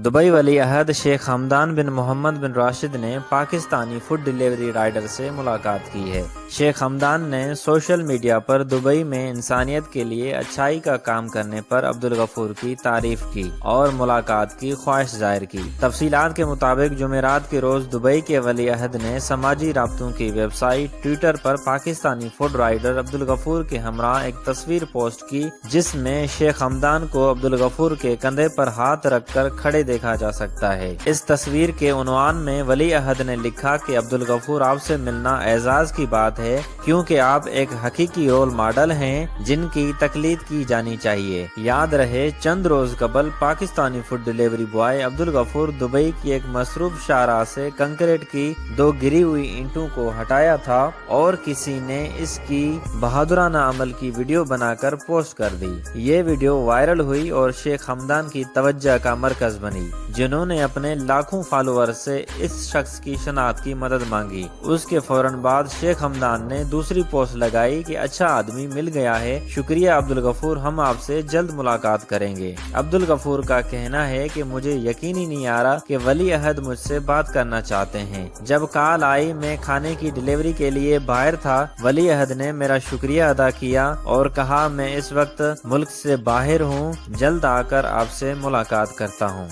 Dubai ولی عہد شیخ حمدان بن محمد بن راشد نے پاکستانی فوڈ ڈیلیوری رائڈر سے ملاقات کی ہے۔ شیخ حمدان نے سوشل میڈیا پر دبئی میں انسانیت کے لیے اچھائی کا کام کرنے پر عبدالغفور کی تعریف کی اور ملاقات کی خواہش ظاہر کی۔ تفصیلات کے مطابق جمعرات کے روز دبئی کے ولی عہد نے سماجی رابطوں کی ویب سائٹ ٹویٹر پر پاکستانی فوڈ رائڈر عبدالغفور کے ہمراہ ایک تصویر پوسٹ کی، جس میں شیخ حمدان کو عبدالغفور کے کندھے پر ہاتھ رکھ کر کھڑے دیکھا جا سکتا ہے۔ اس تصویر کے عنوان میں ولی عہد نے لکھا کہ عبدالغفور، آپ سے ملنا اعزاز کی بات ہے، کیونکہ آپ ایک حقیقی رول ماڈل ہیں جن کی تقلید کی جانی چاہیے۔ یاد رہے، چند روز قبل Pakistani food delivery boy Abdul Ghafoor Dubai کی ایک مصروف شاہراہ سے کنکریٹ کی 2 گری ہوئی اینٹوں کو ہٹایا تھا اور کسی نے اس کی بہادرانہ عمل کی ویڈیو بنا کر پوسٹ کر دی۔ یہ ویڈیو وائرل ہوئی اور شیخ حمدان کی توجہ کا مرکز بنی، جنہوں نے اپنے لاکھوں فالوور سے اس شخص کی شناخت کی مدد مانگی۔ اس کے فوراً بعد شیخ حمدان نے دوسری پوسٹ لگائی کہ اچھا آدمی مل گیا ہے، شکریہ عبدالغفور، ہم آپ سے جلد ملاقات کریں گے۔ عبدالغفور کا کہنا ہے کہ مجھے یقین ہی نہیں آ رہا کہ ولی عہد مجھ سے بات کرنا چاہتے ہیں۔ جب کال آئی، میں کھانے کی ڈیلیوری کے لیے باہر تھا۔ ولی عہد نے میرا شکریہ ادا کیا اور کہا، میں اس وقت ملک سے باہر ہوں، جلد آ کر آپ سے ملاقات کرتا ہوں۔